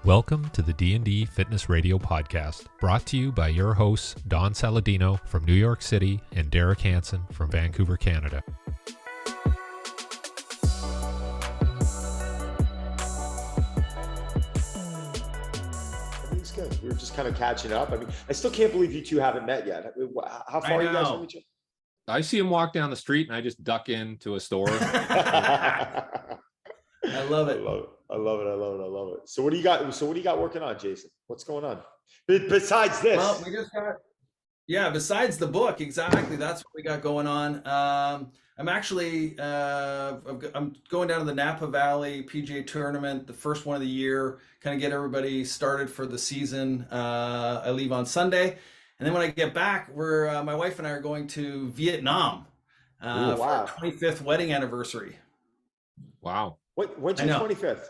Welcome to the D&D Fitness Radio podcast, brought to you by your hosts Don Saladino from New York City and Derek Hansen from Vancouver, Canada. Everything's good. We're just kind of catching up. I mean, I still can't believe you two haven't met yet. How far are you guys from each other? I see him walk down the street and I just duck into a store. I love it. I love it. So what do you got working on, Jason? What's going on? Besides this? Well, we just got, besides the book, exactly. That's what we got going on. I'm actually, I'm going down to the Napa Valley PGA tournament, the first one of the year, kind of get everybody started for the season. I leave on Sunday. And then when I get back, my wife and I are going to Vietnam for our 25th wedding anniversary. Wow. When's your 25th?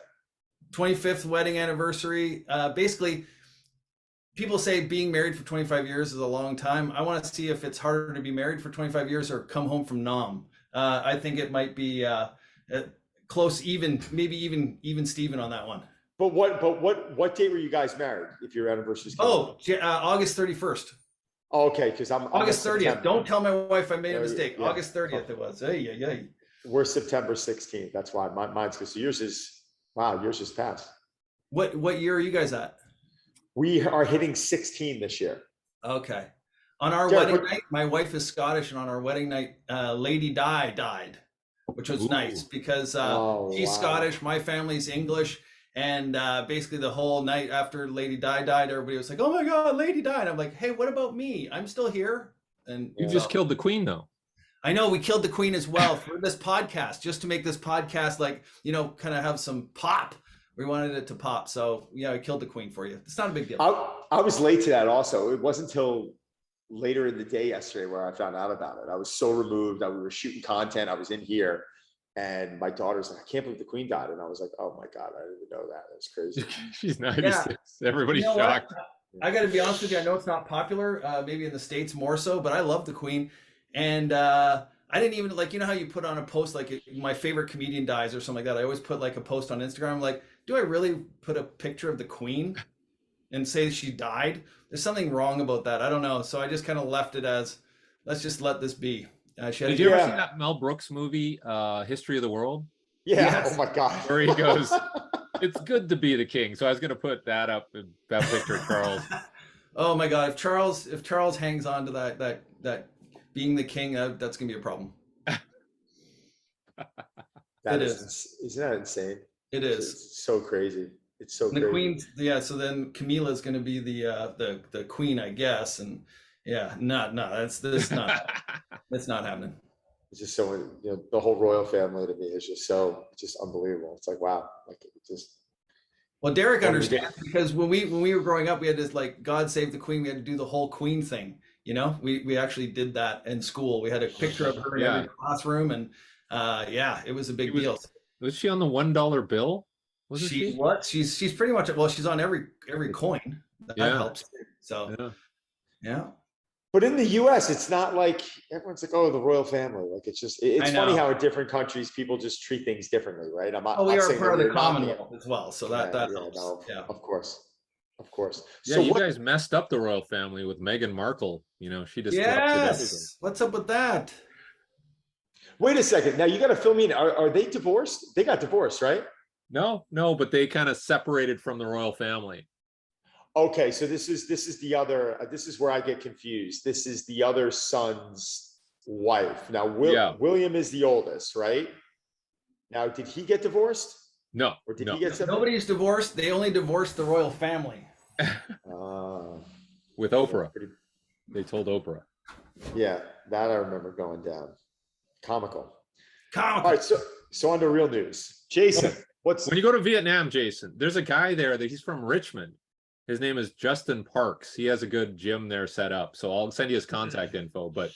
25th wedding anniversary. Basically, people say being married for 25 years is a long time. I want to see if it's harder to be married for 25 years or come home from Nam. I think it might be close, maybe even Steven on that one. But what date were you guys married? If your anniversary is August 31st. Oh, okay, because I'm August 30th. September. Don't tell my wife I made a mistake. Yeah. August 30th it was. Hey. We're September 16th. That's why mine's good. So yours is past. What year are you guys at? We are hitting 16 this year. Okay. On our wedding night, my wife is Scottish, and on our wedding night, Lady Di died, which was nice because she's Scottish, my family's English, and basically the whole night after Lady Di died, everybody was like, "Oh my God, Lady Di!" And I'm like, "Hey, what about me? I'm still here." And you just killed the Queen, though. I know we killed the Queen as well for this podcast, just to make this podcast kind of have some pop. We wanted it to pop. So I killed the Queen for you. It's not a big deal. I was late to that also. It wasn't until later in the day yesterday where I found out about it. I was so removed. We were shooting content. I was in here and my daughter's like, "I can't believe the Queen died." And I was like, "Oh my God, I didn't even know that. That's crazy." She's 96. Yeah. Everybody's shocked. I got to be honest with you. I know it's not popular, maybe in the States more so, but I love the Queen. And I didn't even how you put on a post, my favorite comedian dies or something like that. I always put a post on Instagram. I'm like, do I really put a picture of the Queen and say she died? There's something wrong about that. I don't know. So I just kind of left it as, let's just let this be. Did you ever see that Mel Brooks movie, History of the World? Yeah. Yes. Oh my God. Where he goes, "It's good to be the king." So I was going to put that up, that picture of Charles. Oh my God. If Charles hangs on to that being the king, that's going to be a problem. Isn't that insane? It is. It's so crazy. It's so crazy. The Queen, so then Camilla is going to be the Queen, I guess, and that's not happening. It's just so the whole royal family to me is just unbelievable. It's like, wow, Well, Derek understands because when we were growing up, we had this God Save the Queen. We had to do the whole Queen thing. We actually did that in school. We had a picture of her in every classroom, and it was a big deal. Was she on the $1 bill? She what? She's pretty much she's on every coin. That helps. So yeah. But in the U.S., it's not like everyone's like, "Oh, the royal family." It's funny how in different countries people just treat things differently, right? We are part of the Commonwealth as well, so that helps. No, yeah, of course. Yeah, so you guys messed up the royal family with Meghan Markle. She just everything. What's up with that? Wait a second. Now you got to fill me in. Are they divorced? They got divorced, right? No, but they kind of separated from the royal family. Okay, so this is the other. This is where I get confused. This is the other son's wife. Now, William is the oldest, right? Now, did he get divorced? No. Or did he get separated? Nobody's divorced. They only divorced the royal family. With Oprah. They told Oprah. Yeah, that I remember going down. Comical. All right, so on to real news. Jason, when you go to Vietnam, Jason, there's a guy there that he's from Richmond. His name is Justin Parks. He has a good gym there set up. So I'll send you his contact info. But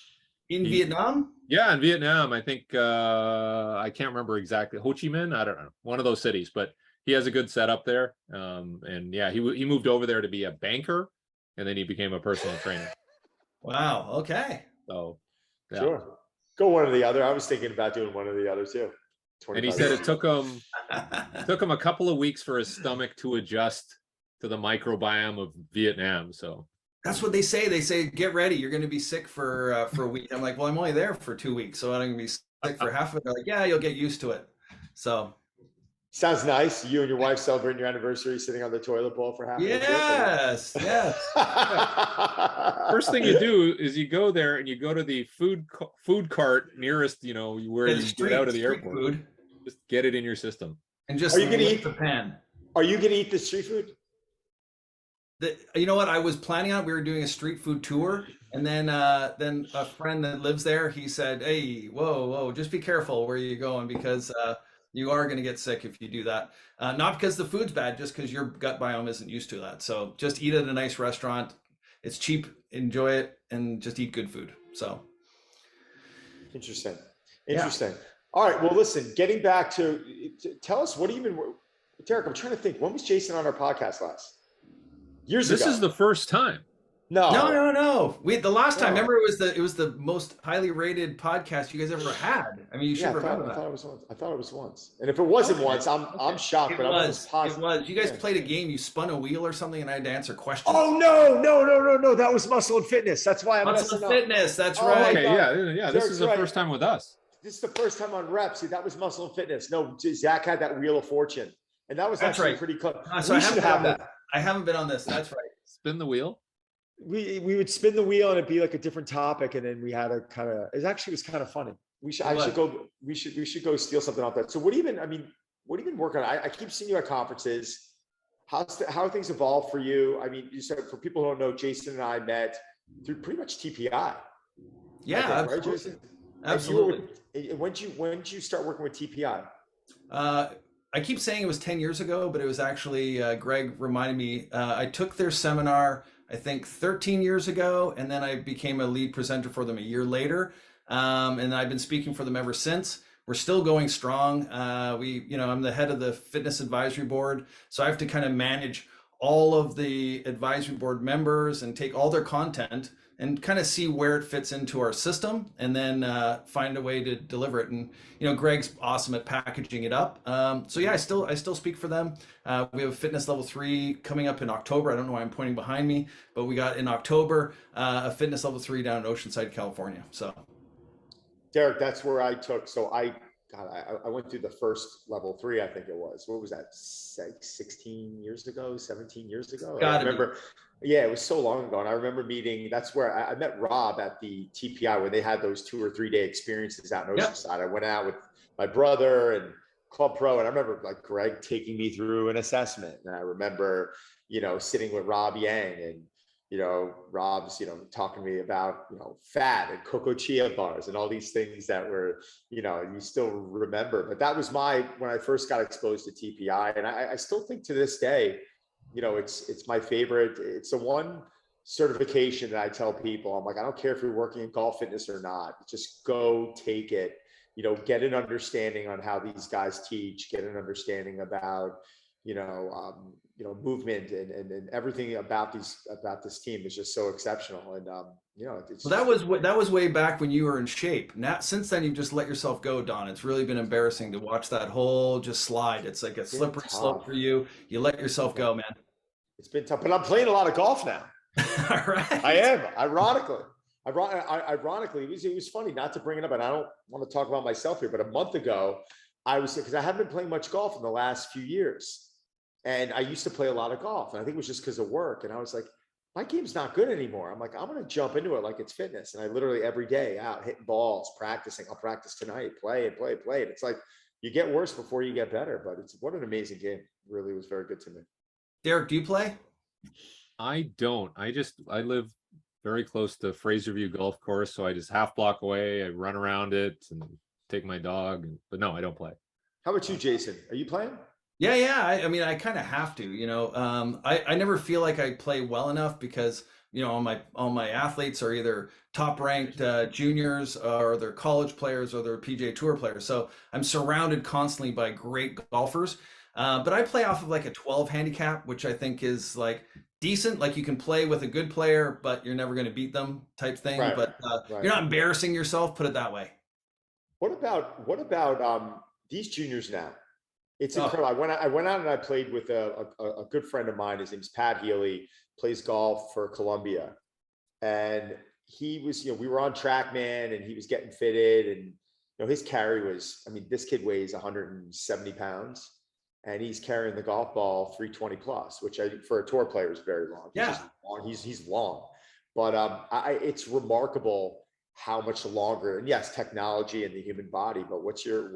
Vietnam? Yeah, in Vietnam. I think I can't remember exactly. Ho Chi Minh? I don't know. One of those cities. But he has a good setup there. And he moved over there to be a banker, and then he became a personal trainer. Wow. Okay. So sure. Go one or the other. I was thinking about doing one or the other too. And he said it took him a couple of weeks for his stomach to adjust to the microbiome of Vietnam. So that's what they say. They say, get ready. You're going to be sick for a week. I'm like, well, I'm only there for 2 weeks, so I'm going to be sick for half of it. They're like, yeah, you'll get used to it. So sounds nice. You and your wife celebrating your anniversary, sitting on the toilet bowl for half of the trip. Yes, yes. first thing you do is you go there and you go to the food cart nearest, where you get out of the airport. Food. Just get it in your system. And just are you going to eat the pan? Are you going to eat the street food? You know what? I was planning on. We were doing a street food tour, and then a friend that lives there, he said, "Hey, whoa, just be careful where you're going because you are going to get sick if you do that. Not because the food's bad, just because your gut biome isn't used to that. So just eat at a nice restaurant. It's cheap. Enjoy it, and just eat good food." So interesting. Yeah. All right. Well, listen. Getting back to tell us what have you been, Derek? I'm trying to think. When was Jason on our podcast last? Years ago. This is the first time. No. The last time, remember, it was the most highly rated podcast you guys ever had. I mean, you should remember that. I thought it was once. And if it wasn't once, I'm shocked. But it was. You guys played a game. You spun a wheel or something, and I had to answer questions. Oh no! That was Muscle and Fitness. That's why I'm Muscle and Fitness. That's right. Okay, yeah. This is the first time with us. This is the first time on Rep. See, that was Muscle and Fitness. No, Zach had that Wheel of Fortune, and that was actually pretty close. So I should have that. I haven't been on this. That's right. Spin the wheel. We would spin the wheel and it'd be like a different topic, and then we had a kind of. It actually was kind of funny. We should go steal something off that. So what have you been working on? I keep seeing you at conferences. How are things evolved for you? I mean, you said, for people who don't know, Jason and I met through pretty much TPI. Yeah, think, right, Jason? Absolutely. When did you start working with TPI? I keep saying it was 10 years ago, but it was actually, Greg reminded me, I took their seminar, I think 13 years ago, and then I became a lead presenter for them a year later. And I've been speaking for them ever since. We're still going strong. I'm the head of the fitness advisory board. So I have to kind of manage all of the advisory board members and take all their content and kind of see where it fits into our system, and then find a way to deliver it. And Greg's awesome at packaging it up. So yeah, I still speak for them. We have a fitness level 3 coming up in October. I don't know why I'm pointing behind me, but we got in October a fitness level 3 down in Oceanside, California. So Derek, that's where I took. So I went through the first level 3. I think it was. What was that? 16 years ago, 17 years ago. I remember. Yeah, it was so long ago. And I remember meeting, that's where I met Rob at the TPI, where they had those 2 or 3 day experiences out in Oceanside. I went out with my brother and Club Pro, and I remember like Greg taking me through an assessment. And I remember, sitting with Rob Yang, and, Rob's, talking to me about, fat and cocoa chia bars and all these things that were, you still remember. But that was when I first got exposed to TPI. And I still think to this day, it's my favorite. It's the one certification that I tell people, I'm like, I don't care if you're working in golf fitness or not, just go take it, get an understanding on how these guys teach, get an understanding about, movement and everything about this team is just so exceptional. And, that was way back when you were in shape. Now, since then, you've just let yourself go, Don. It's really been embarrassing to watch that whole just slide. It's like a slippery slope for you. You let yourself go, man. It's been tough, but I'm playing a lot of golf now. All right. I am, ironically, it was funny not to bring it up, and I don't want to talk about myself here, but a month ago, because I haven't been playing much golf in the last few years. And I used to play a lot of golf, and I think it was just because of work. And I was like, my game's not good anymore. I'm like, I'm going to jump into it like it's fitness. And I literally every day out hitting balls, practicing. I'll practice tonight, play. And it's like, you get worse before you get better, but what an amazing game. It really was very good to me. Derek, do you play? I don't. I live very close to Fraserview Golf Course. So I just half block away. I run around it and take my dog. But no, I don't play. How about you, Jason? Are you playing? Yeah. I mean, I kind of have to, I never feel like I play well enough because, all my athletes are either top ranked juniors, or they're college players, or they're PGA Tour players. So I'm surrounded constantly by great golfers. But I play off of like a 12 handicap, which I think is like decent. Like you can play with a good player, but you're never going to beat them type thing. Right. But you're not embarrassing yourself, put it that way. What about these juniors now? It's Oh, incredible. I went out and I played with a good friend of mine. His name's Pat Healy, plays golf for Columbia. And he was, we were on TrackMan and he was getting fitted. And, his carry was, I mean, this kid weighs 170 pounds and he's carrying the golf ball 320 plus, which I think for a tour player is very long. He's yeah. just long. He's long. But it's remarkable how much longer, and yes, technology and the human body, but what's your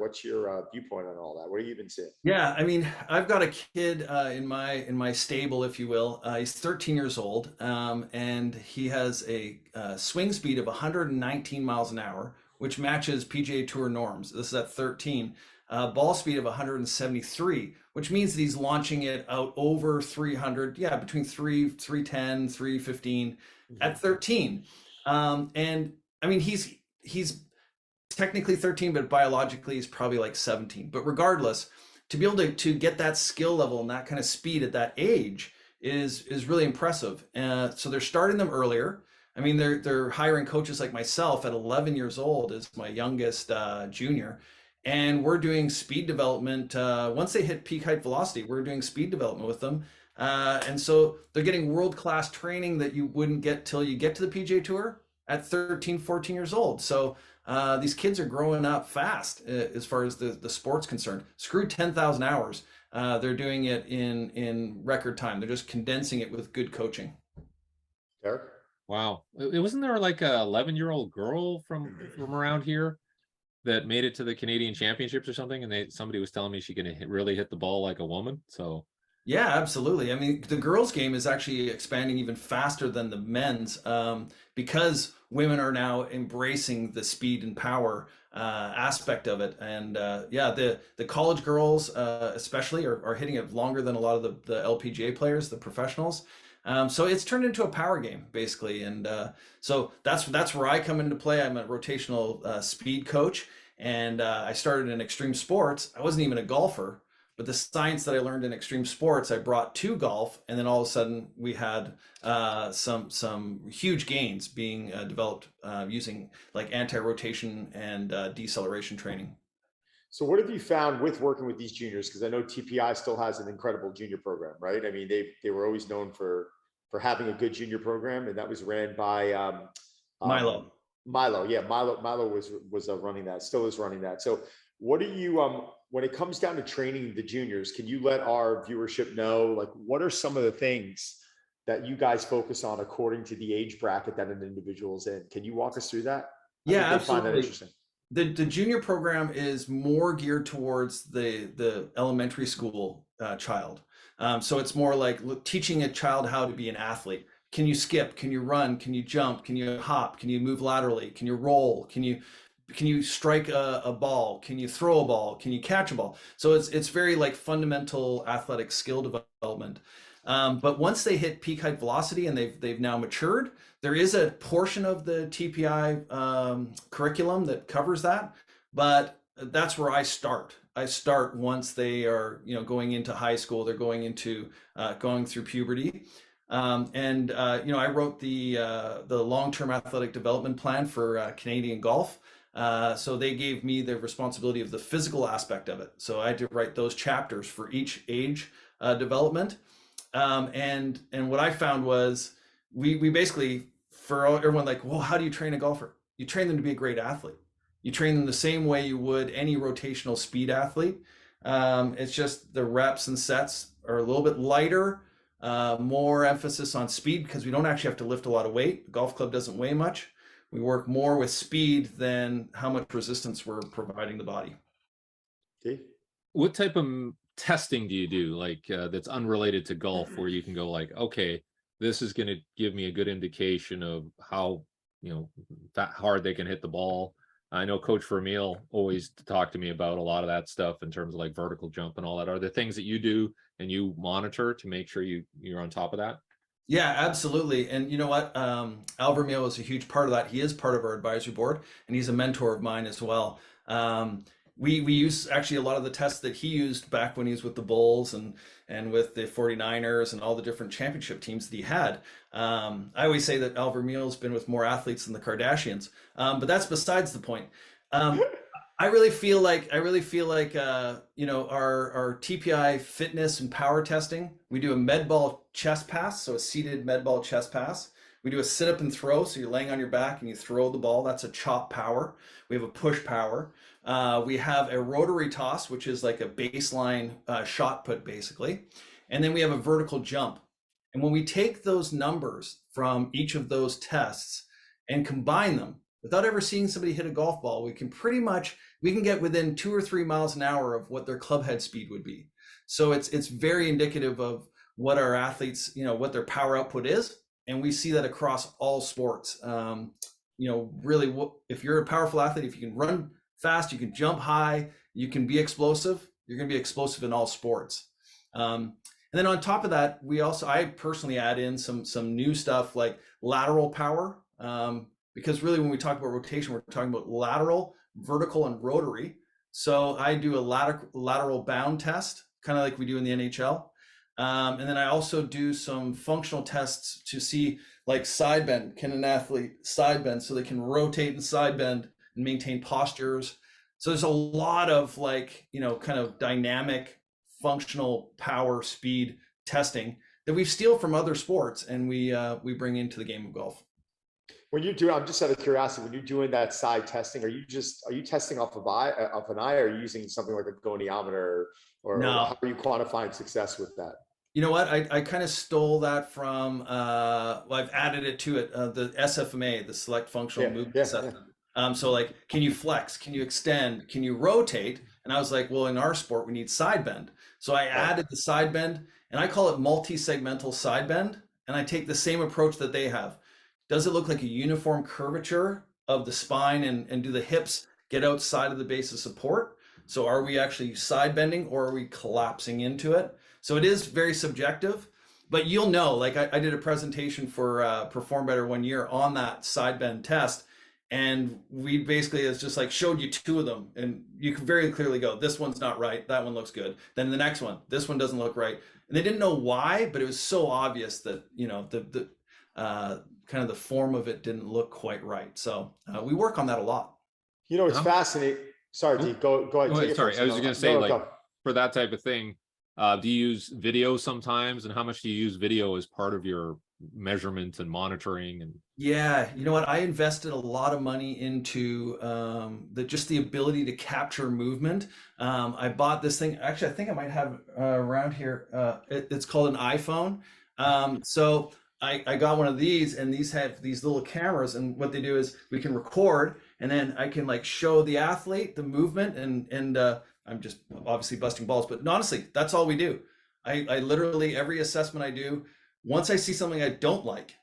viewpoint on all that? What are you even seeing? Yeah, I mean, I've got a kid in my stable, if you will. He's 13 years old, and he has a swing speed of 119 miles an hour, which matches PGA Tour norms. This is at 13. Ball speed of 173, which means that he's launching it out over 300, yeah, between 310, 315 at 13. And I mean, he's technically 13, but biologically he's probably like 17. But regardless, to be able to get that skill level and that kind of speed at that age is really impressive. So they're starting them earlier. I mean, they're hiring coaches like myself at 11 years old as my youngest junior, and we're doing speed development. Once they hit peak height velocity, we're doing speed development with them. And so they're getting world-class training that you wouldn't get till you get to the PGA Tour at 13, 14 years old. So these kids are growing up fast as far as the sport's concerned. Screw 10,000 hours. They're doing it in record time. They're just condensing it with good coaching. Derek? Wow. It wasn't there like a 11-year-old girl from around here that made it to the Canadian Championships or something, and somebody was telling me she can really hit the ball like a woman. So Yeah, absolutely. I mean, the girls' game is actually expanding even faster than the men's because women are now embracing the speed and power aspect of it. And yeah, the college girls especially are hitting it longer than a lot of the LPGA players, the professionals. So it's turned into a power game basically, and so that's where I come into play. I'm a rotational speed coach, and I started in extreme sports. I wasn't even a golfer, but the science that I learned in extreme sports, I brought to golf, and then all of a sudden we had some huge gains being developed using like anti-rotation and deceleration training. So what have you found with working with these juniors? Because I know TPI still has an incredible junior program, right? I mean, they were always known for having a good junior program, and that was ran by Milo. Milo. Yeah, Milo was running that, still is running that. So what do you when it comes down to training the juniors, can you let our viewership know, like, what are some of the things that you guys focus on according to the age bracket that an individual's in? Can you walk us through that? I Yeah, think they find that absolutely. interesting. The junior program is more geared towards the elementary school child. So it's more like teaching a child how to be an athlete. Can you skip? Can you run? Can you jump? Can you hop? Can you move laterally? Can you roll? Can you strike a ball? Can you throw a ball? Can you catch a ball? So it's very like fundamental athletic skill development. But once they hit peak height velocity and they've now matured, there is a portion of the TPI curriculum that covers that. But that's where I start. I start once they are going into high school. They're going through puberty. And I wrote the long-term athletic development plan for Canadian golf. So they gave me the responsibility of the physical aspect of it. So I had to write those chapters for each age development. And what I found was we basically, for everyone, like, well, how do you train a golfer? You train them to be a great athlete. You train them the same way you would any rotational speed athlete. It's just the reps and sets are a little bit lighter, more emphasis on speed because we don't actually have to lift a lot of weight. The golf club doesn't weigh much. We work more with speed than how much resistance we're providing the body. Okay. what type of testing do you do, like that's unrelated to golf, where you can go like, okay, this is going to give me a good indication of how that hard they can hit the ball? I know Coach Vermeil always talked to me about a lot of that stuff in terms of like vertical jump and all that. Are there things that you do and you monitor to make sure you're on top of that? Yeah, absolutely. And you know what? Al Vermeil is a huge part of that. He is part of our advisory board, and he's a mentor of mine as well. We use actually a lot of the tests that he used back when he was with the Bulls and with the 49ers and all the different championship teams that he had. I always say that Al Vermeil's been with more athletes than the Kardashians, but that's besides the point. I really feel like you know, our TPI fitness and power testing. We do a med ball chest pass, so a seated med ball chest pass. We do a sit up and throw, so you're laying on your back and you throw the ball. That's a chop power. We have a push power. We have a rotary toss, which is like a baseline shot put basically, and then we have a vertical jump. And when we take those numbers from each of those tests and combine them, without ever seeing somebody hit a golf ball, we can get within 2 or 3 miles an hour of what their club head speed would be. So it's very indicative of what our athletes, you know, what their power output is. And we see that across all sports. You know, really, if you're a powerful athlete, if you can run fast, you can jump high, you can be explosive, you're going to be explosive in all sports. And then on top of that, I personally add in some new stuff like lateral power. Because really when we talk about rotation, we're talking about lateral, vertical, and rotary. So I do a lateral bound test, kind of like we do in the NHL. And then I also do some functional tests to see like side bend. Can an athlete side bend so they can rotate and side bend and maintain postures? So there's a lot of like, you know, kind of dynamic functional power speed testing that we steal from other sports and we bring into the game of golf. When you do, I'm just out of curiosity, when you're doing that side testing, are you testing off of an eye, or are you using something like a goniometer, or No. how are you quantifying success with that? You know what? I kind of stole that from, well, I've added it to it, the SFMA, the Select Functional Movement Assessment. So like, can you flex? Can you extend? Can you rotate? And I was like, well, in our sport, we need side bend. So I added the side bend, and I call it multi-segmental side bend. And I take the same approach that they have. Does it look like a uniform curvature of the spine, and do the hips get outside of the base of support? So are we actually side bending, or are we collapsing into it? So it is very subjective, but you'll know, like I did a presentation for Perform Better 1 year on that side bend test. And we basically, it's just like showed you 2 of them, and you can very clearly go, this one's not right, that one looks good. Then the next one, this one doesn't look right. And they didn't know why, but it was so obvious that, you know, the kind of the form of it didn't look quite right. So we work on that a lot. You know, it's fascinating. Sorry, D, go ahead. Sorry, I was just going to say, like, for that type of thing, do you use video sometimes, and how much do you use video as part of your measurement and monitoring? And yeah, you know what, I invested a lot of money into just the ability to capture movement. I bought this thing, actually I think I might have around here. It's called an iPhone. So I got one of these, and these have these little cameras, and what they do is we can record, and then I can like show the athlete the movement, and I'm just obviously busting balls, but honestly, that's all we do. I literally, every assessment I do, once I see something I don't like,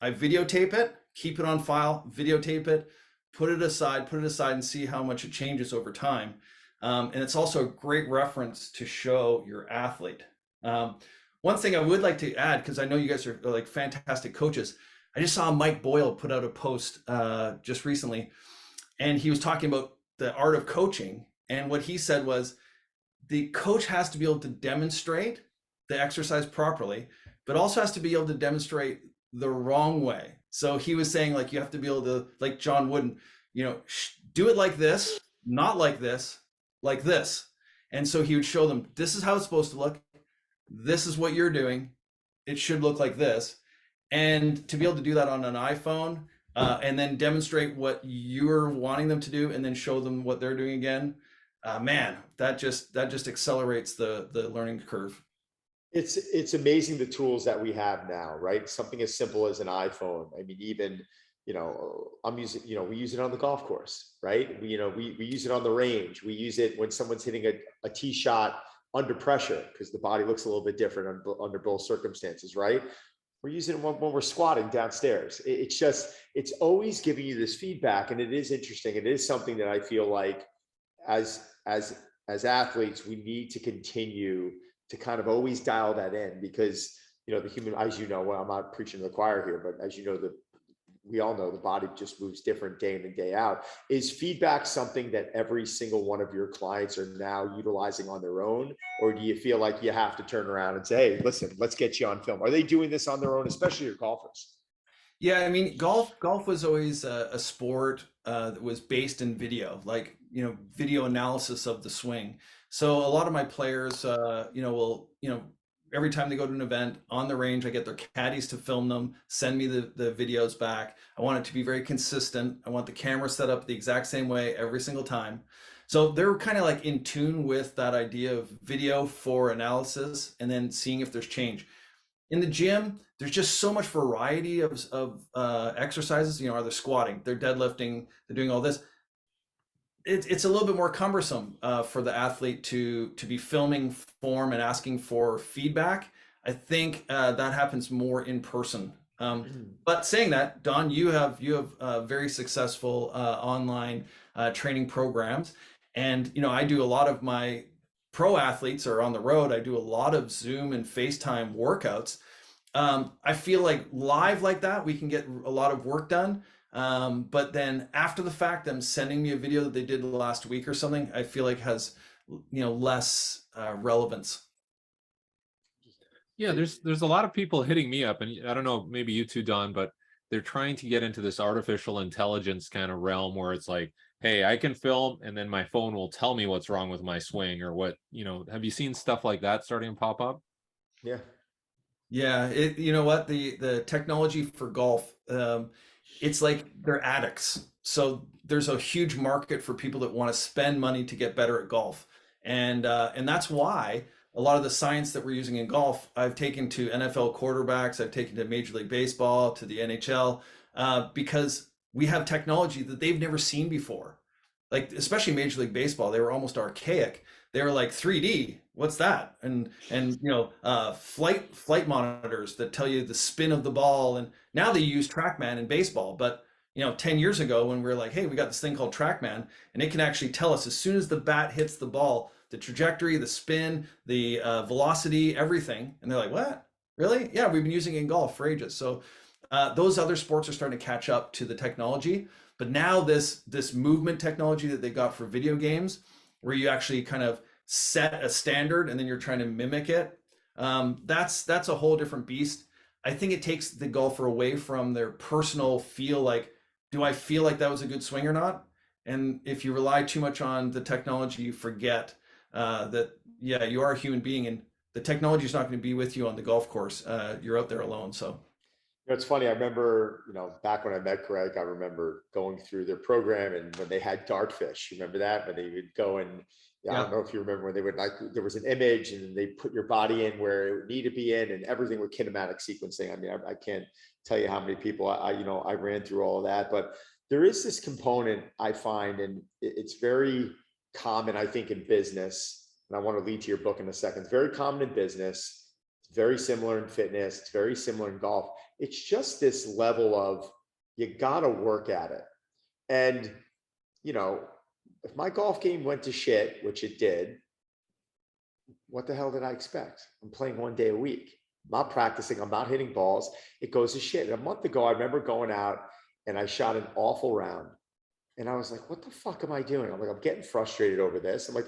I videotape it, keep it on file, videotape it, put it aside, and see how much it changes over time. And it's also a great reference to show your athlete. One thing I would like to add, because I know you guys are like fantastic coaches, I just saw Mike Boyle put out a post just recently, and he was talking about the art of coaching. And what he said was the coach has to be able to demonstrate the exercise properly, but also has to be able to demonstrate the wrong way. So he was saying, like, you have to be able to, like John Wooden, you know, do it like this, not like this, like this. And so he would show them, this is how it's supposed to look. This is what you're doing. It should look like this. And to be able to do that on an iPhone, and then demonstrate what you're wanting them to do, and then show them what they're doing again, man, that just accelerates the learning curve. It's amazing the tools that we have now, right? Something as simple as an iPhone. I mean, even, you know, I'm using, you know, we use it on the golf course, right? We use it on the range. We use it when someone's hitting a tee shot under pressure, because the body looks a little bit different under both circumstances, right? We're using it when we're squatting downstairs. It's always giving you this feedback, and it is interesting. It is something that I feel like as athletes, we need to continue to kind of always dial that in, because, you know, the human, as you know, well, I'm not preaching to the choir here, but as you know, we all know the body just moves different day in and day out. Is feedback something that every single one of your clients are now utilizing on their own? Or do you feel like you have to turn around and say, hey, listen, let's get you on film? Are they doing this on their own, especially your golfers? Yeah, I mean, golf was always a sport that was based in video, like, video analysis of the swing. So a lot of my players, will, every time they go to an event on the range, I get their caddies to film them, send me the videos back. I want it to be very consistent. I want the camera set up the exact same way every single time. So they're kind of like in tune with that idea of video for analysis and then seeing if there's change in the gym. There's just so much variety of exercises. Are they squatting, they're deadlifting, they're doing all this. It's a little bit more cumbersome for the athlete to be filming form and asking for feedback. I think that happens more in person. But saying that, Don, you have very successful online training programs, and I do a lot of my pro athletes are on the road. I do a lot of Zoom and FaceTime workouts. I feel like live like that, we can get a lot of work done. But then after the fact, them sending me a video that they did last week or something, I feel like has, less relevance. Yeah, there's a lot of people hitting me up, and I don't know, maybe you too, Don, but they're trying to get into this artificial intelligence kind of realm where it's like, hey, I can film and then my phone will tell me what's wrong with my swing or what, have you seen stuff like that starting to pop up? Yeah. Yeah, you know what, the technology for golf, it's like they're addicts. So there's a huge market for people that want to spend money to get better at golf, and that's why a lot of the science that we're using in golf, I've taken to NFL quarterbacks, I've taken to Major League Baseball, to the NHL, because we have technology that they've never seen before. Like especially Major League Baseball, they were almost archaic. They were like 3D. What's that? And flight monitors that tell you the spin of the ball. And now they use TrackMan in baseball. But 10 years ago when we were like, hey, we got this thing called TrackMan, and it can actually tell us as soon as the bat hits the ball, the trajectory, the spin, the velocity, everything. And they're like, what? Really? Yeah, we've been using it in golf for ages. So those other sports are starting to catch up to the technology. But now this movement technology that they got for video games, where you actually kind of set a standard and then you're trying to mimic it, that's a whole different beast. I think it takes the golfer away from their personal feel, like, do I feel like that was a good swing or not? And if you rely too much on the technology, you forget that, yeah, you are a human being, and the technology is not going to be with you on the golf course. You're out there alone. So It's funny. I remember, back when I met Greg, I remember going through their program and when they had dartfish. You remember that? When they would go and, I don't know if you remember when they would, like, there was an image and they put your body in where it would need to be in, and everything with kinematic sequencing. I mean, I can't tell you how many people I ran through all of that, but there is this component I find, and it's very common, I think, in business. And I want to lead to your book in a second. It's very common in business. It's very similar in fitness. It's very similar in golf. It's just this level of, you got to work at it. And, if my golf game went to shit, which it did, what the hell did I expect? I'm playing 1 day a week. I'm not practicing. I'm not hitting balls. It goes to shit. And a month ago, I remember going out and I shot an awful round. And I was like, what the fuck am I doing? I'm like, I'm getting frustrated over this. I'm like,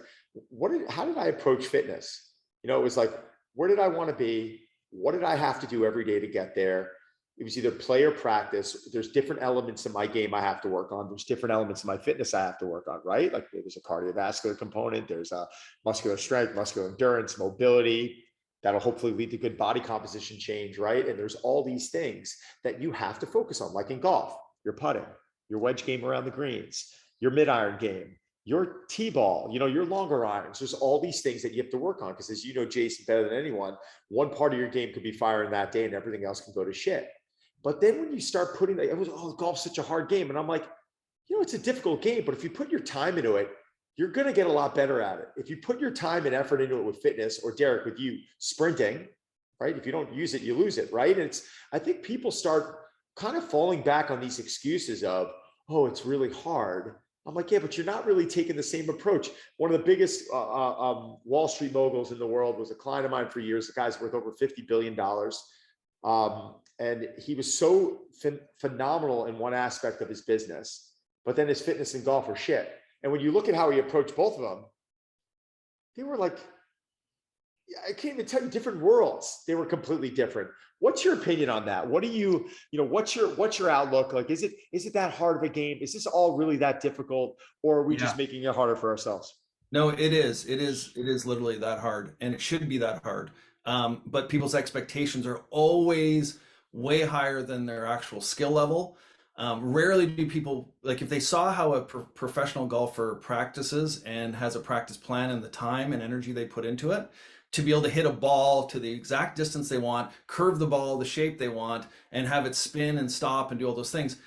how did I approach fitness? It was like, where did I want to be? What did I have to do every day to get there? It was either play or practice. There's different elements in my game I have to work on. There's different elements in my fitness I have to work on, right? Like there's a cardiovascular component. There's a muscular strength, muscular endurance, mobility. That'll hopefully lead to good body composition change, right? And there's all these things that you have to focus on, like in golf, your putting, your wedge game around the greens, your mid-iron game, your T-ball, your longer irons. There's all these things that you have to work on because, as you know, Jason, better than anyone, one part of your game could be firing that day and everything else can go to shit. But then when you start putting golf's such a hard game. And I'm like, it's a difficult game, but if you put your time into it, you're going to get a lot better at it. If you put your time and effort into it with fitness, or Derek, with you sprinting, right? If you don't use it, you lose it, right? And I think people start kind of falling back on these excuses of, oh, it's really hard. I'm like, yeah, but you're not really taking the same approach. One of the biggest Wall Street moguls in the world was a client of mine for years. The guy's worth over $50 billion. And he was so phenomenal in one aspect of his business, but then his fitness and golf were shit. And when you look at how he approached both of them, they were like I can't even tell you, different worlds. They were completely different. What's your opinion on that? What do you, what's your outlook? Like, is it that hard of a game? Is this all really that difficult, or are we just Yeah. making it harder for ourselves? No, it is. It is literally that hard, and it should be that hard. But people's expectations are always way higher than their actual skill level. Rarely do people, like, if they saw how a professional golfer practices and has a practice plan and the time and energy they put into it to be able to hit a ball to the exact distance they want, curve the ball the shape they want, and have it spin and stop and do all those things.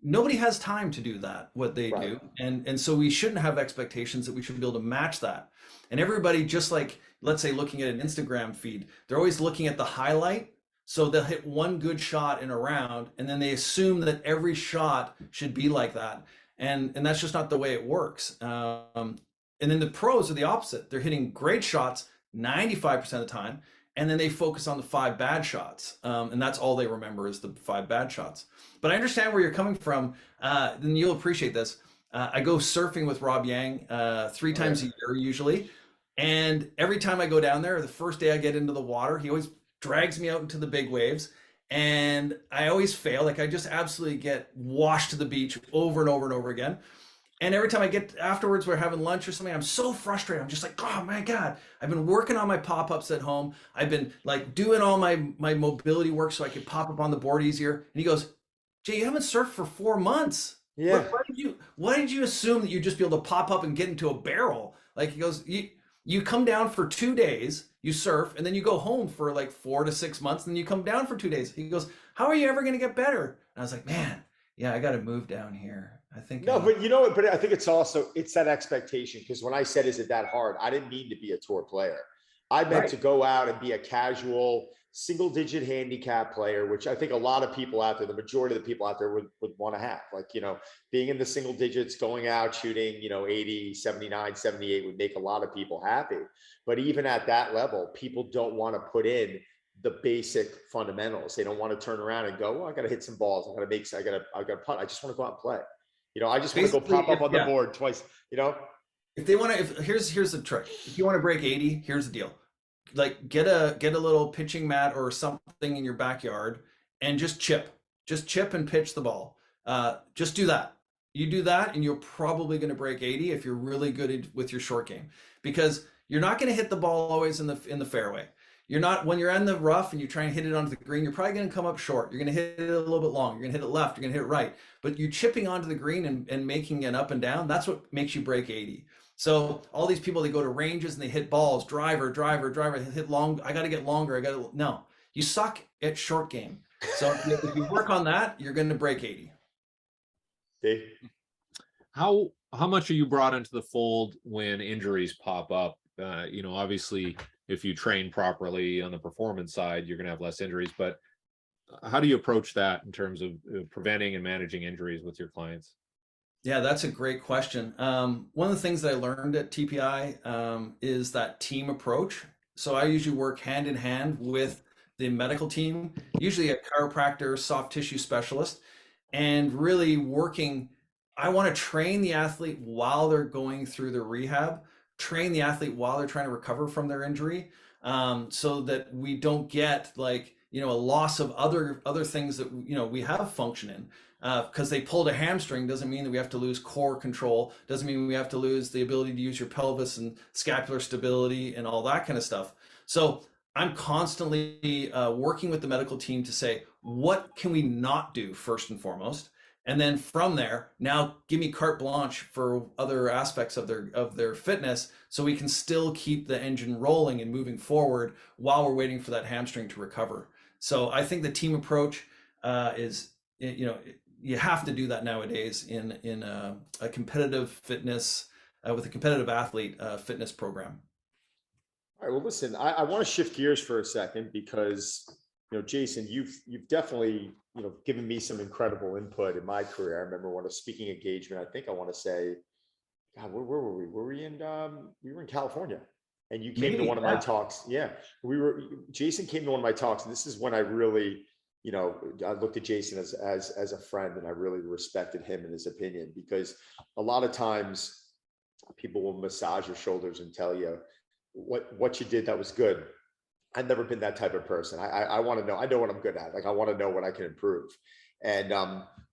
Nobody has time to do that, what they Right. do. And so we shouldn't have expectations that we should be able to match that. And everybody, just like, let's say, looking at an Instagram feed, they're always looking at the highlight. So they'll hit one good shot in a round, and then they assume that every shot should be like that. And that's just not the way it works. And then the pros are the opposite. They're hitting great shots 95% of the time, and then they focus on the 5 bad shots. And that's all they remember is the 5 bad shots. But I understand where you're coming from. Then you'll appreciate this. I go surfing with Rob Yang 3 times a year usually. And every time I go down there, the first day I get into the water, he always drags me out into the big waves. And I always fail. Like, I just absolutely get washed to the beach over and over and over again. And every time I get afterwards, we're having lunch or something, I'm so frustrated. I'm just like, oh my God, I've been working on my pop-ups at home. I've been like doing all my mobility work so I could pop up on the board easier. And he goes, Jay, you haven't surfed for 4 months. Yeah. Why did you assume that you'd just be able to pop up and get into a barrel? Like, he goes, you come down for 2 days, you surf, and then you go home for like 4 to 6 months, and then you come down for 2 days. He goes, how are you ever going to get better? And I was like, man, yeah, I got to move down here. I think No, but but I think it's that expectation. Because when I said, is it that hard? I didn't mean to be a tour player. I meant to go out and be a casual single digit handicap player, which I think a lot of people out there, the majority of the people out there would want to have. Like, being in the single digits, going out shooting, 80, 79, 78 would make a lot of people happy. But even at that level, people don't want to put in the basic fundamentals. They don't want to turn around and go, well, I got to hit some balls. I got to putt. I just want to go out and play. I just want to go pop up on the board twice, If they want to, here's the trick. If you want to break 80, here's the deal. Like, get a little pitching mat or something in your backyard and just chip and pitch the ball. Just do that. You do that and you're probably going to break 80 if you're really good with your short game, because you're not going to hit the ball always in the fairway. You're not, when you're in the rough and you try and hit it onto the green, you're probably going to come up short. You're going to hit it a little bit long. You're going to hit it left. You're going to hit it right. But you chipping onto the green and making it up and down, that's what makes you break 80. So all these people, they go to ranges and they hit balls, driver, hit long. I got to get longer. No, you suck at short game. So if you work on that, you're going to break 80. Dave? How much are you brought into the fold when injuries pop up? Obviously, if you train properly on the performance side, you're going to have less injuries. But how do you approach that in terms of preventing and managing injuries with your clients? Yeah, that's a great question. One of the things that I learned at TPI is that team approach. So I usually work hand in hand with the medical team, usually a chiropractor, soft tissue specialist, and really working. I want to train the athlete while they're going through the rehab, train the athlete while they're trying to recover from their injury, so that we don't get like, a loss of other things that, we have function in. Because they pulled a hamstring doesn't mean that we have to lose core control, doesn't mean we have to lose the ability to use your pelvis and scapular stability and all that kind of stuff. So I'm constantly working with the medical team to say, what can we not do first and foremost? And then from there, now give me carte blanche for other aspects of their fitness, so we can still keep the engine rolling and moving forward while we're waiting for that hamstring to recover. So I think the team approach is, you have to do that nowadays in a competitive fitness with a competitive athlete fitness program. All right. Well, listen, I want to shift gears for a second because, Jason, you've definitely, given me some incredible input in my career. I remember when a speaking engagement, I think I want to say, God, where were we? Were we were in California, and you came to one of my talks. Yeah, Jason came to one of my talks, and this is when I really, I looked at Jason as a friend, and I really respected him and his opinion, because a lot of times people will massage your shoulders and tell you, what you did that was good. I've never been that type of person. I want to know. I know what I'm good at. Like I want to know what I can improve. And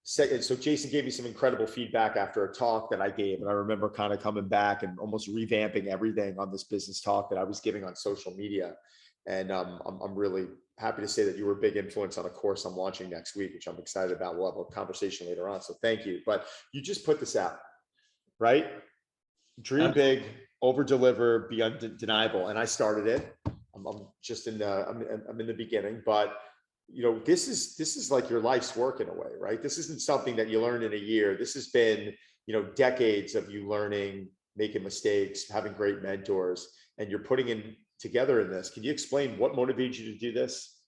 so Jason gave me some incredible feedback after a talk that I gave, and I remember kind of coming back and almost revamping everything on this business talk that I was giving on social media. And I'm really happy to say that you were a big influence on a course I'm launching next week, which I'm excited about. We'll have a conversation later on. So thank you. But you just put this out, right? Dream big, over deliver, be undeniable. And I started it. I'm just in the, I'm in the beginning, but you know, this is like your life's work in a way, right? This isn't something that you learn in a year. This has been, you know, decades of you learning, making mistakes, having great mentors, and you're putting in together in this. Can you explain what motivated you to do this?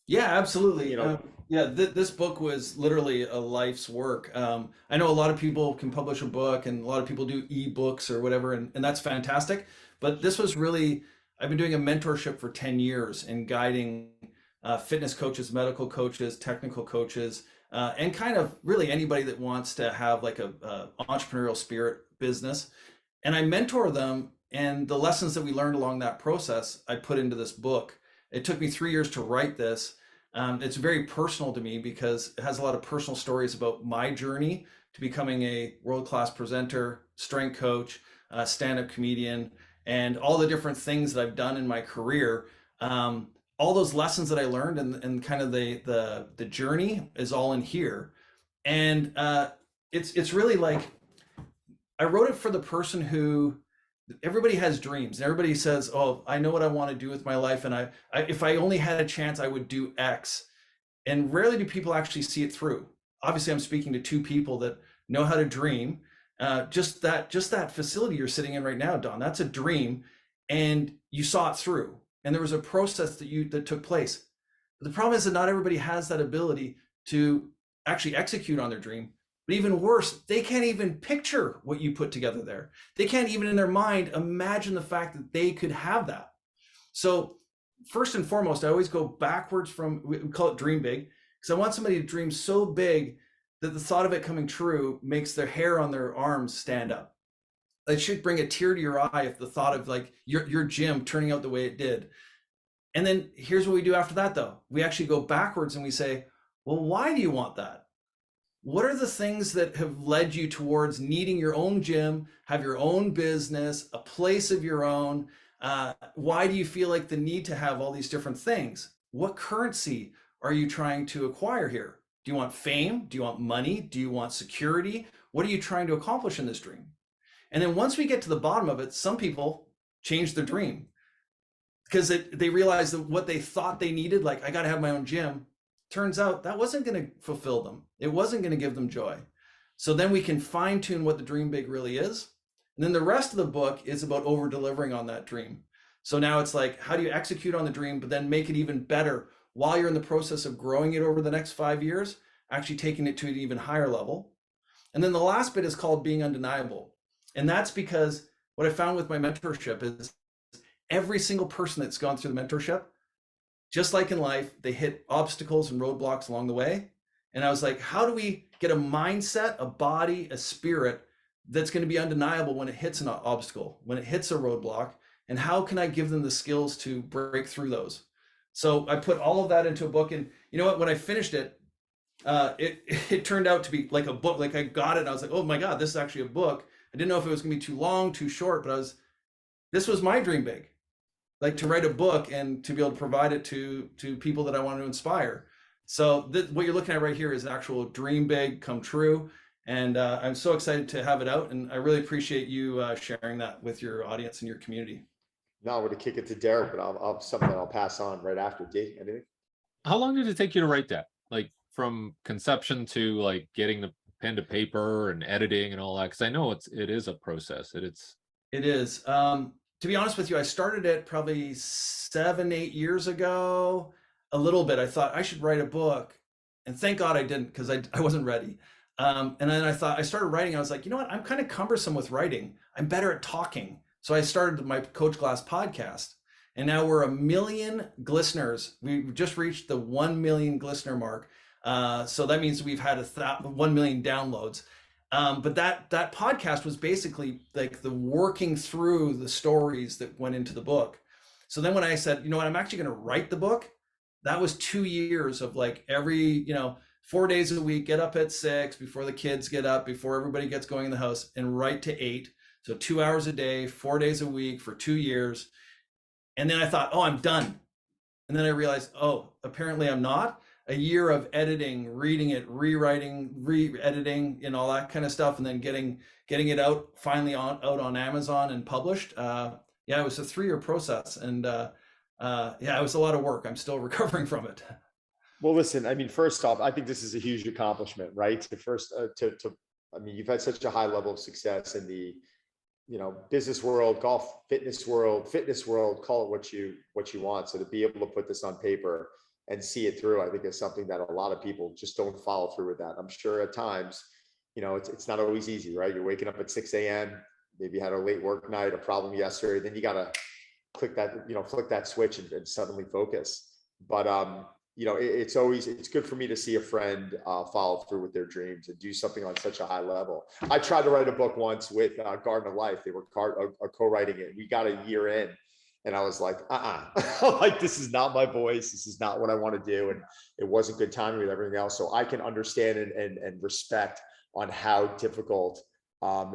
Yeah, absolutely. You know, This book was literally a life's work. I know a lot of people can publish a book and a lot of people do ebooks or whatever, and that's fantastic. But this was really, I've been doing a mentorship for 10 years and guiding fitness coaches, medical coaches, technical coaches, and kind of really anybody that wants to have like a entrepreneurial spirit business. And I mentor them, and the lessons that we learned along that process, I put into this book. It took me 3 years to write this. It's very personal to me because it has a lot of personal stories about my journey to becoming a world-class presenter, strength coach, stand-up comedian, and all the different things that I've done in my career. All those lessons that I learned and kind of the journey is all in here. And it's really like, I wrote it for the person who, everybody has dreams and everybody says, oh, I know what I want to do with my life. And I if I only had a chance, I would do X. And rarely do people actually see it through. Obviously, I'm speaking to two people that know how to dream. Just that facility you're sitting in right now, Don, that's a dream, and you saw it through. And there was a process that took place. But the problem is that not everybody has that ability to actually execute on their dream. But even worse, they can't even picture what you put together there. They can't even in their mind imagine the fact that they could have that. So first and foremost, I always go backwards from, we call it dream big, because I want somebody to dream so big that the thought of it coming true makes their hair on their arms stand up. It should bring a tear to your eye if the thought of like your gym turning out the way it did. And then here's what we do after that though. We actually go backwards and we say, well, why do you want that? What are the things that have led you towards needing your own gym, have your own business, a place of your own? Why do you feel like the need to have all these different things? What currency are you trying to acquire here? Do you want fame? Do you want money? Do you want security? What are you trying to accomplish in this dream? And then once we get to the bottom of it, some people change their dream because they realize that what they thought they needed, like I got to have my own gym, turns out that wasn't going to fulfill them. It wasn't going to give them joy. So then we can fine tune what the dream big really is. And then the rest of the book is about over delivering on that dream. So now it's like, how do you execute on the dream, but then make it even better while you're in the process of growing it over the next 5 years, actually taking it to an even higher level. And then the last bit is called being undeniable. And that's because what I found with my mentorship is every single person that's gone through the mentorship, just like in life, they hit obstacles and roadblocks along the way. And I was like, how do we get a mindset, a body, a spirit that's going to be undeniable when it hits an obstacle, when it hits a roadblock? And how can I give them the skills to break through those? So I put all of that into a book. And you know what, when I finished it, it turned out to be like a book. Like I got it and I was like, oh my God, this is actually a book. I didn't know if it was going to be too long, too short, but this was my dream big. Like to write a book and to be able to provide it to people that I want to inspire. So what you're looking at right here is an actual dream big come true. And I'm so excited to have it out. And I really appreciate you sharing that with your audience and your community. Now I'm going to kick it to Derek, but I'll something I'll pass on right after. D, anything? How long did it take you to write that? Like from conception to like getting the pen to paper and editing and all that? Because I know it is a process. It is. To be honest with you, I started it probably 7-8 years ago. A little bit. I thought I should write a book, and thank God I didn't because I wasn't ready. And then I started writing. I was like, you know what? I'm kind of cumbersome with writing. I'm better at talking. So I started my Coach Glass podcast, and now we're 1 million listeners. We've just reached the 1 million listener mark. So that means we've had 1 million downloads. But that podcast was basically like the working through the stories that went into the book. So then when I said, you know what, I'm actually going to write the book, that was 2 years of like every, 4 days a week, get up at 6 before the kids get up, before everybody gets going in the house, and write to 8. So 2 hours a day, 4 days a week for 2 years. And then I thought, oh, I'm done. And then I realized, oh, apparently I'm not. A year of editing, reading it, rewriting, re-editing, and all that kind of stuff, and then getting it finally out on Amazon and published. Yeah, it was a 3-year process, and yeah, it was a lot of work. I'm still recovering from it. Well, listen, I mean, first off, I think this is a huge accomplishment, right? I mean, you've had such a high level of success in the, business world, golf, fitness world, call it what you want. So to be able to put this on paper and see it through, I think is something that a lot of people just don't follow through with that. I'm sure at times, it's not always easy, right? You're waking up at 6 a.m. Maybe you had a late work night, a problem yesterday, then you got to flick that switch and suddenly focus. But, it's good for me to see a friend follow through with their dreams and do something on such a high level. I tried to write a book once with Garden of Life. They were co-writing it. We got a year in and I was like, like, this is not my voice. This is not what I want to do. And it wasn't good timing with everything else. So I can understand and respect on how difficult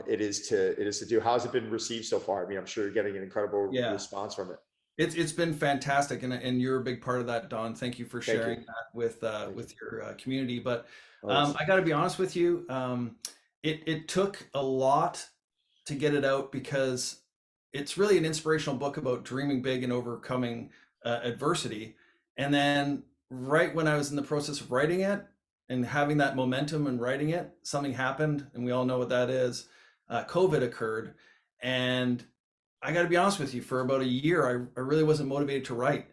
it is to do. How's it been received so far? I mean, I'm sure you're getting an incredible response from it. It's been fantastic, and you're a big part of that, Don. Thank you for sharing that with your community. But I got to be honest with you, it took a lot to get it out, because it's really an inspirational book about dreaming big and overcoming adversity. And then right when I was in the process of writing it and having that momentum and writing it, something happened, and we all know what that is. COVID occurred, and I got to be honest with you, for about a year, I really wasn't motivated to write.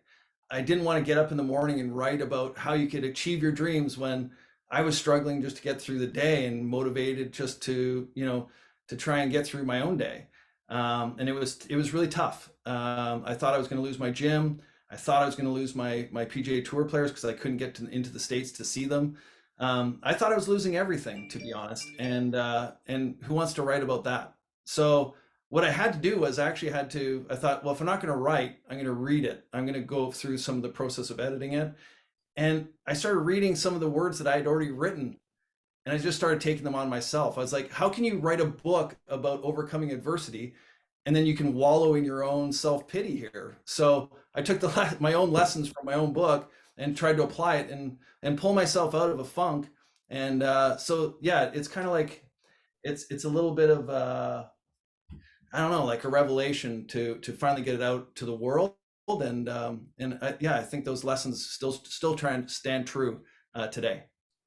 I didn't want to get up in the morning and write about how you could achieve your dreams when I was struggling just to get through the day, and motivated just to, to try and get through my own day. And it was really tough. I thought I was going to lose my gym. I thought I was going to lose my PGA Tour players because I couldn't get into the States to see them. I thought I was losing everything, to be honest. And who wants to write about that? So what I had to do was I thought, well, if I'm not going to write, I'm going to read it. I'm going to go through some of the process of editing it. And I started reading some of the words that I had already written, and I just started taking them on myself. I was like, how can you write a book about overcoming adversity, and then you can wallow in your own self-pity here? So I took my own lessons from my own book and tried to apply it and pull myself out of a funk. And so, yeah, it's kind of like, it's a little bit of, I don't know, like a revelation to finally get it out to the world. And I think those lessons still try and stand true today.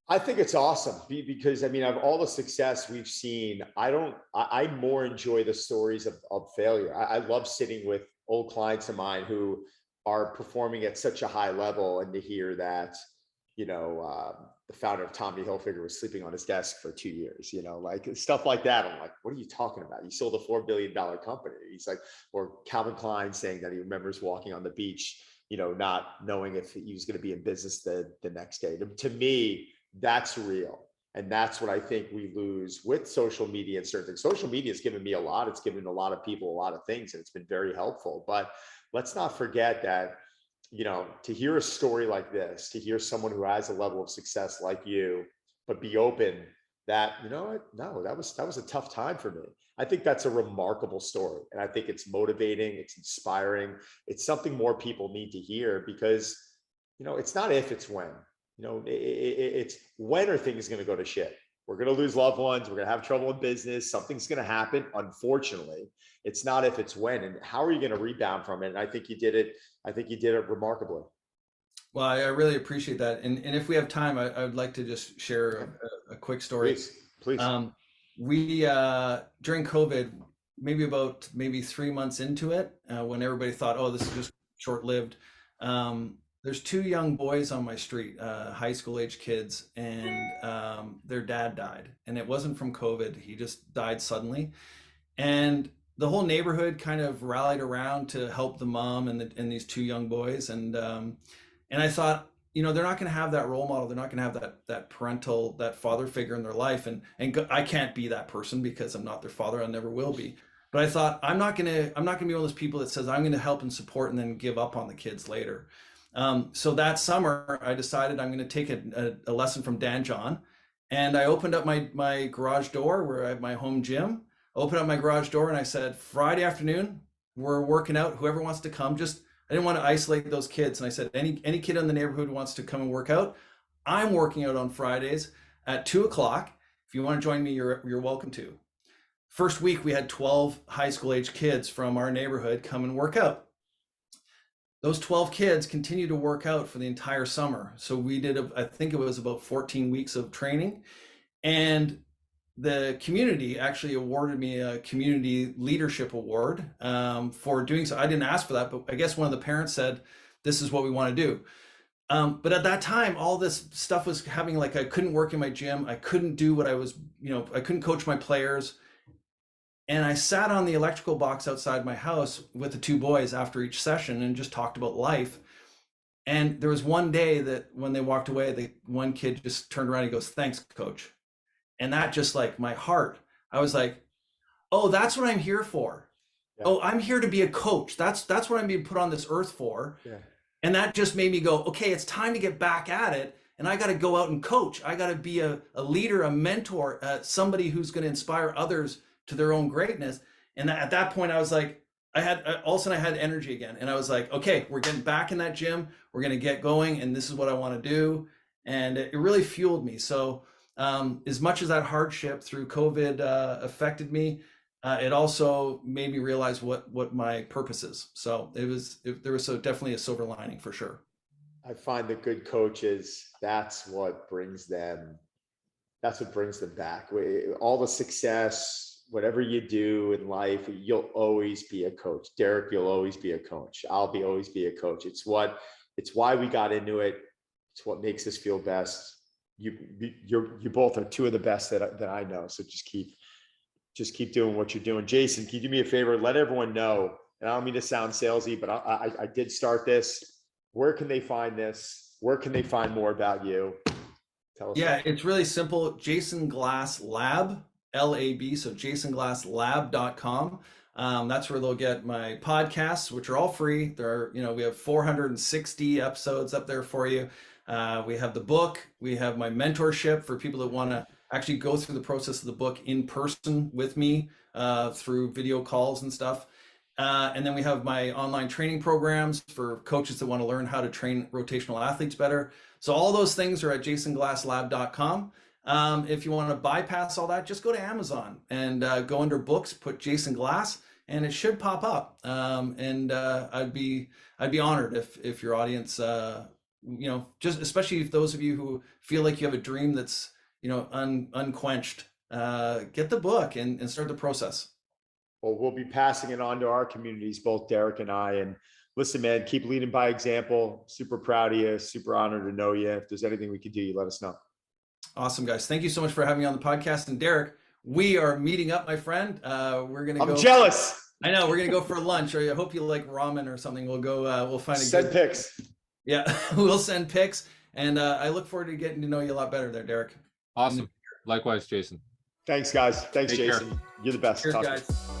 I think it's awesome because, I mean, of all the success we've seen, I more enjoy the stories of failure. I love sitting with old clients of mine who are performing at such a high level, and to hear that, the founder of Tommy Hilfiger was sleeping on his desk for 2 years, like stuff like that. I'm like, what are you talking about? You sold a $4 billion company. He's like, or Calvin Klein saying that he remembers walking on the beach, not knowing if he was going to be in business the next day. To me, that's real. And that's what I think we lose with social media and certain things. Social media has given me a lot. It's given a lot of people a lot of things, and it's been very helpful. But let's not forget that, to hear a story like this, to hear someone who has a level of success like you, but be open that, no, that was a tough time for me. I think that's a remarkable story. And I think it's motivating, it's inspiring. It's something more people need to hear, because, it's not if, it's when. It's when are things going to go to shit? We're going to lose loved ones. We're going to have trouble in business. Something's going to happen. Unfortunately, it's not if, it's when. And how are you going to rebound from it? And I think you did it. I think you did it remarkably. Well, I really appreciate that. And if we have time, I would like to just share a quick story. Please. We during COVID, maybe 3 months into it, when everybody thought, oh, this is just short-lived. There's 2 young boys on my street, high school age kids, and their dad died. And it wasn't from COVID. He just died suddenly. And the whole neighborhood kind of rallied around to help the mom and these 2 young boys. And I thought, they're not going to have that role model. They're not going to have that parental, that father figure in their life. And I can't be that person because I'm not their father. I never will be. But I thought I'm not going to be one of those people that says I'm going to help and support and then give up on the kids later. So that summer I decided I'm going to take a lesson from Dan John, and I opened up my garage door where I have my home gym. Opened up my garage door and I said, Friday afternoon, we're working out. Whoever wants to come, I didn't want to isolate those kids. And I said, any kid in the neighborhood who wants to come and work out, I'm working out on Fridays at 2:00. If you want to join me, you're welcome to. First week, we had 12 high school age kids from our neighborhood come and work out. Those 12 kids continued to work out for the entire summer. So we did, I think it was about 14 weeks of training. And the community actually awarded me a community leadership award for doing so. I didn't ask for that, but I guess one of the parents said, this is what we want to do. But at that time, all this stuff was happening. Like, I couldn't work in my gym. I couldn't do what I was, I couldn't coach my players. And I sat on the electrical box outside my house with the two boys after each session and just talked about life. And there was one day that when they walked away, the one kid just turned around and he goes, thanks, coach. And that just, like, my heart, I was like, oh, that's what I'm here for. Yeah. Oh, I'm here to be a coach. That's what I'm being put on this earth for. Yeah. And that just made me go, okay, it's time to get back at it. And I got to go out and coach. I got to be a leader, a mentor, somebody who's going to inspire others to their own greatness. And at that point, I was like, all of a sudden I had energy again. And I was like, okay, we're getting back in that gym. We're going to get going. And this is what I want to do. And it really fueled me. So as much as that hardship through COVID affected me, it also made me realize what my purpose is. So there was definitely a silver lining for sure. I find that good coaches, that's what brings them back. All the success, whatever you do in life, you'll always be a coach. Derek, you'll always be a coach. I'll always be a coach. It's why we got into it. It's what makes us feel best. You both are two of the best that I know. So just keep doing what you're doing. Jason, can you do me a favor? Let everyone know, and I don't mean to sound salesy, but I did start this. Where can they find this? Where can they find more about you? Tell us. Yeah, it's really simple. Jason Glass Lab, LAB. So jasonglasslab.com. That's where they'll get my podcasts, which are all free. We have 460 episodes up there for you. We have the book. We have my mentorship for people that want to actually go through the process of the book in person with me through video calls and stuff. And then we have my online training programs for coaches that want to learn how to train rotational athletes better. So all those things are at jasonglasslab.com. If you want to bypass all that, just go to Amazon and go under books, put Jason Glass, and it should pop up. I'd be honored if your audience, just especially if those of you who feel like you have a dream that's, unquenched, get the book and start the process. Well, we'll be passing it on to our communities, both Derek and I. And listen, man, keep leading by example. Super proud of you. Super honored to know you. If there's anything we could do, you let us know. Awesome, guys. Thank you so much for having me on the podcast. And Derek, we are meeting up, my friend. We're going to go. I'm jealous. I know. We're going to go for lunch. Or I hope you like ramen or something. We'll go, we'll find a Send pics. Yeah, we'll send pics. And I look forward to getting to know you a lot better there, Derek. Awesome. Likewise, Jason. Thanks, guys. Thanks, Take Jason. care. You're the best. Cheers, guys.